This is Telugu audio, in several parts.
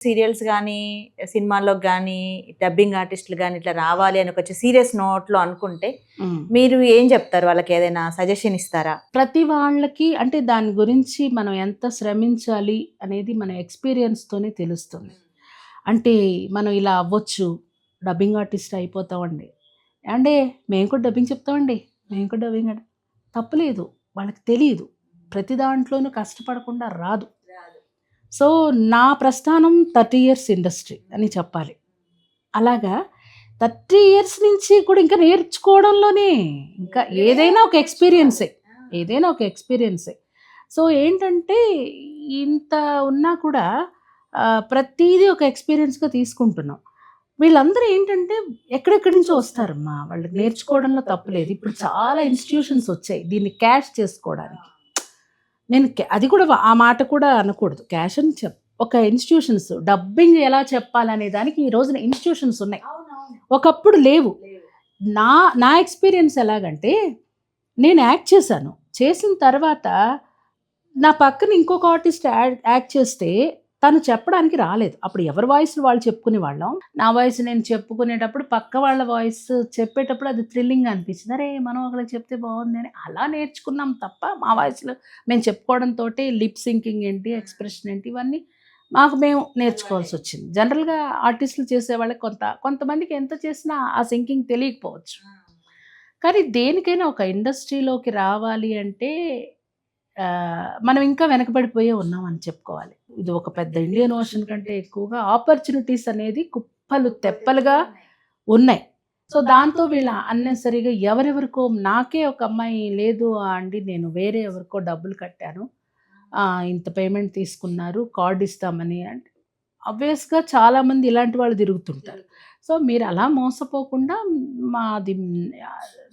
సీరియల్స్ గానీ, సినిమాల్లోకి గానీ, డబ్బింగ్ ఆర్టిస్టులు గానీ ఇట్లా రావాలి అని ఒక సీరియస్ నోట్‌లో అనుకుంటే, మీరు ఏం చెప్తారు? వాళ్ళకేదైనా సజెషన్ ఇస్తారా? ప్రతి వాళ్ళకి అంటే దాని గురించి మనం ఎంత శ్రమించాలి అనేది మన ఎక్స్‌పీరియన్స్‌తోనే తెలుస్తుంది. అంటే మనం ఇలా అవ్వచ్చు, డబ్బింగ్ ఆర్టిస్ట్ అయిపోతామండి. ఏవండీ మేము కూడా డబ్బింగ్ చెప్తామండి. మేము కూడా డబ్బింగ్ తప్పులేదు. వాళ్ళకి తెలీదు. ప్రతి దాంట్లోనూ కష్టపడకుండా రాదు. సో, నా ప్రస్థానం 30 ఇయర్స్ ఇండస్ట్రీ అని చెప్పాలి. అలాగా 30 ఇయర్స్ నుంచి కూడా ఇంకా నేర్చుకోవడంలోనే ఇంకా ఏదైనా ఒక ఎక్స్‌పీరియన్సే. ఏదైనా ఒక ఎక్స్‌పీరియన్సే. సో, ఏంటంటే ఇంత ఉన్నా కూడా ప్రతీదీ ఒక ఎక్స్‌పీరియన్స్‌గా తీసుకుంటున్నాం. వీళ్ళందరూ ఏంటంటే ఎక్కడెక్కడి నుంచో వస్తారమ్మా. వాళ్ళకి నేర్చుకోవడంలో తప్పు లేదు. ఇప్పుడు చాలా ఇన్‌స్టిట్యూషన్స్ వచ్చాయి దీన్ని క్యాష్ చేసుకోవడానికి. నేను అది కూడా ఆ మాట కూడా అనకూడదు. క్యాష్ అని ఒక ఇన్‌స్టిట్యూషన్స్ డబ్బింగ్ ఎలా చెప్పాలనే దానికి ఈ రోజున ఇన్‌స్టిట్యూషన్స్ ఉన్నాయి. ఒకప్పుడు లేవు. నా నా ఎక్స్‌పీరియన్స్ ఎలాగంటే నేను యాక్ట్ చేశాను. చేసిన తర్వాత నా పక్కన ఇంకొక ఆర్టిస్ట్ యాక్ట్ చేస్తే తను చెప్పడానికి రాలేదు. అప్పుడు ఎవరి వాయిస్‌లు వాళ్ళు చెప్పుకునేవాళ్ళం. నా వాయిస్ నేను చెప్పుకునేటప్పుడు పక్క వాళ్ళ వాయిస్ చెప్పేటప్పుడు అది థ్రిల్లింగ్‌గా అనిపించింది. అరే! మనం ఒకళ్ళకి చెప్తే బావుందని అలా నేర్చుకున్నాం తప్ప మా వాయిస్‌లో మేము చెప్పుకోవడంతోటి లిప్ సింకింగ్ ఏంటి, ఎక్స్‌ప్రెషన్ ఏంటి ఇవన్నీ మాకు మేము నేర్చుకోవాల్సొచ్చింది. జనరల్‌గా ఆర్టిస్టులు చేసేవాళ్ళకి కొంతమందికి ఎంత చేసినా ఆ సింకింగ్ తెలియకపోవచ్చు. కానీ దేనికైనా ఒక ఇండస్ట్రీలోకి రావాలి అంటే మనం ఇంకా వెనకబడిపోయే ఉన్నామని చెప్పుకోవాలి. ఇది ఒక పెద్ద ఇండియన్ ఓషన్ కంటే ఎక్కువగా ఆపర్చునిటీస్ అనేది కుప్పలు తెప్పలుగా ఉన్నాయి. సో, దాంతో వీళ్ళ అన్నెసరీగా ఎవరెవరికో నాకే ఒక అమ్మాయి లేదు అండి నేను వేరే ఎవరికో డబ్బులు కట్టాను. ఇంత పేమెంట్ తీసుకున్నారు కార్డ్ ఇస్తామని అంటే ఆబ్వియస్‌గా చాలామంది ఇలాంటి వాళ్ళు తిరుగుతుంటారు. సో, మీరు అలా మోసపోకుండా మాది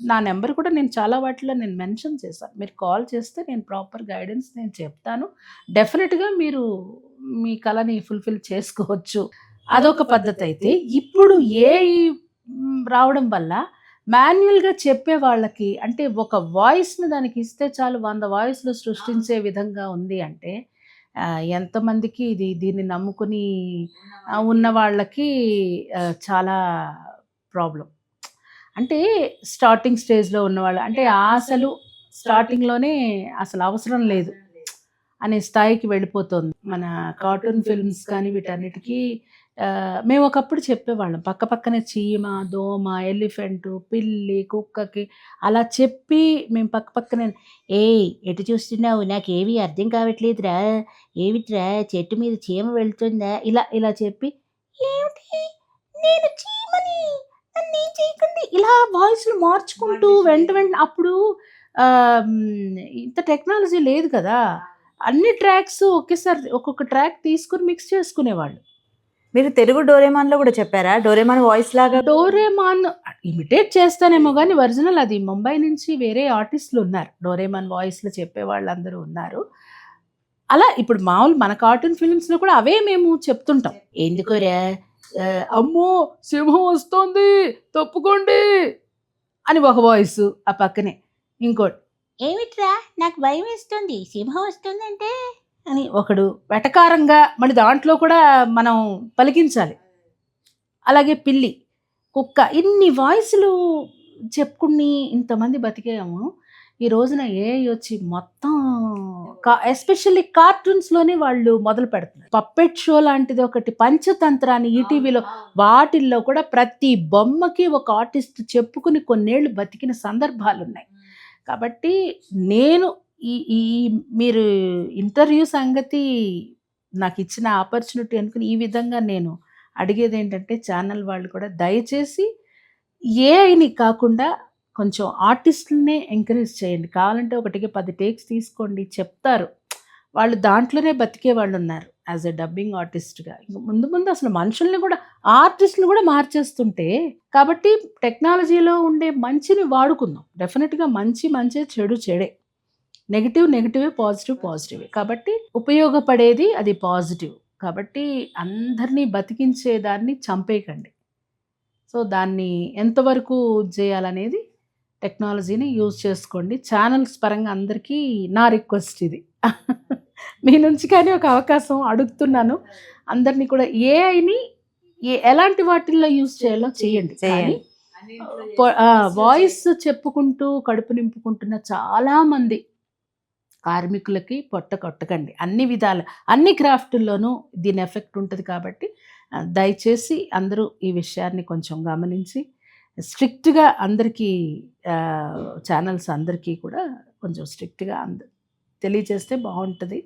నా నంబర్ కూడా నేను చాలా వాటిలో నేను మెన్షన్ చేశాను. మీరు కాల్ చేస్తే నేను ప్రాపర్ గైడెన్స్ నేను చెప్తాను. డెఫినిట్‌గా మీరు మీ కలని ఫుల్‌ఫిల్ చేసుకోవచ్చు. అదొక పద్ధతయితే. ఇప్పుడు ఏఐ రావడం వల్ల మాన్యుయల్‌గా చెప్పే వాళ్ళకి అంటే ఒక వాయిస్‌ని దానికి ఇస్తే చాలు 100 వాయిస్‌లు సృష్టించే విధంగా ఉంది అంటే ఎంతమందికి దీన్ని నమ్ముకుని ఉన్న వాళ్ళకి చాలా ప్రాబ్లమ్. అంటే స్టార్టింగ్ స్టేజ్‌లో ఉన్నవాళ్ళు అంటే అసలు స్టార్టింగ్‌లోనే అసలు అవసరం లేదు అనే స్థాయికి వెళ్ళిపోతుంది. మన కార్టూన్ ఫిల్మ్స్ కానీ వీటన్నిటికి మేము ఒకప్పుడు చెప్పేవాళ్ళం. పక్కనే చీమ, దోమ, ఎలిఫెంటు, పిల్లి, కుక్కకి అలా చెప్పి మేము పక్కనే "ఏయ్! ఎటు చూస్తున్నావు? నాకేవి అర్థం కావట్లేదురా. ఏమిట్రా చెట్టు మీద చీమ వెళ్తుందా?" ఇలా చెప్పి "ఏమిటి? నేను చీమని నన్నేం చేయకండి." ఇలా వాయిస్‌లు మార్చుకుంటూ వెంటనే అప్పుడు ఇంత టెక్నాలజీ లేదు కదా! అన్ని ట్రాక్స్ ఒకేసారి ఒక్కొక్క ట్రాక్ తీసుకొని మిక్స్ చేసుకునేవాళ్ళు. మీరు తెలుగు డోరేమాన్‌లో కూడా చెప్పారా? డోరేమాన్ వాయిస్ లాగా? డోరేమాన్ ఇమిటేట్ చేస్తానేమో గానీ ఒరిజినల్ అది ముంబై నుంచి వేరే ఆర్టిస్టులు ఉన్నారు. డోరేమాన్ వాయిస్‌లో చెప్పేవాళ్ళందరూ ఉన్నారు. అలా ఇప్పుడు మామూలు మన కార్టూన్ ఫిల్మ్స్‌లో కూడా అవే మేము చెప్తుంటాం. ఎందుకురా అమ్మో! సింహం వస్తోంది తప్పుకోండి అని ఒక వాయిసు ఆ పక్కనే. ఇంకోటి ఏమిట్రా నాకు భయమేస్తుంది సింహం వస్తుందంటే అని ఒకడు వెటకారంగా మళ్ళీ దాంట్లో కూడా మనం పలికించాలి. అలాగే పిల్లి, కుక్క ఇన్ని వాయిస్‌లు చెప్పుకుని ఇంతమంది బతికాము. ఈ రోజున ఏఐ వచ్చి మొత్తం ఎస్పెషల్లీ కార్టూన్స్‌లోనే వాళ్ళు మొదలు పెడుతున్నారు. పప్పెట్ షో లాంటిది ఒకటి పంచతంత్ర అని ఈటీవీలో వాటిల్లో కూడా ప్రతి బొమ్మకి ఒక ఆర్టిస్ట్ చెప్పుకుని కొన్నేళ్ళు బతికిన సందర్భాలున్నాయి. కాబట్టి నేను ఈ ఈ మీరు ఇంటర్వ్యూ సంగతి నాకిచ్చిన ఆపర్చునిటీ అనుకుని ఈ విధంగా నేను అడిగేదేంటంటే ఛానల్ వాళ్ళు కూడా దయచేసి ఏఐని కాకుండా కొంచెం ఆర్టిస్టులనే ఎంకరేజ్ చేయండి. కావాలంటే ఒకటికి 10 టేక్స్ తీసుకోండి చెప్తారు. వాళ్ళు దాంట్లోనే బతికే వాళ్ళున్నారు. యాజ్ ఎ డబ్బింగ్ ఆర్టిస్ట్‌గా. ఇంక ముందు అసలు మనుషుల్ని కూడా ఆర్టిస్ట్‌ని కూడా మార్చేస్తుంటే కాబట్టి టెక్నాలజీలో ఉండే మంచిని వాడుకుందాం. డెఫినిట్‌గా మంచే, చెడు చెడే. నెగెటివే, పాజిటివే. కాబట్టి ఉపయోగపడేది అది పాజిటివ్. కాబట్టి అందరినీ బతికించేదాన్ని చంపేయకండి. సో, దాన్ని ఎంతవరకు చేయాలనేది టెక్నాలజీని యూజ్ చేసుకోండి. ఛానల్స్ పరంగా అందరికీ నా రిక్వెస్ట్ ఇది. మీ నుంచి కానీ ఒక అవకాశం అడుగుతున్నాను. అందరినీ కూడా ఏఐని ఎలాంటి వాటిల్లో యూజ్ చేయాలో చేయండి. కానీ వాయిస్ చెప్పుకుంటూ కడుపు నింపుకుంటున్న చాలా మంది కార్మికులకి పొట్ట కొట్టకండి. అన్ని విధాల అన్ని క్రాఫ్టుల్లోనూ దీని ఎఫెక్ట్ ఉంటుంది కాబట్టి దయచేసి అందరూ ఈ విషయాన్ని కొంచెం గమనించి స్ట్రిక్ట్గా అందరికీ ఛానల్స్ అందరికీ కూడా కొంచెం స్ట్రిక్ట్గా తెలియజేస్తే బాగుంటుంది.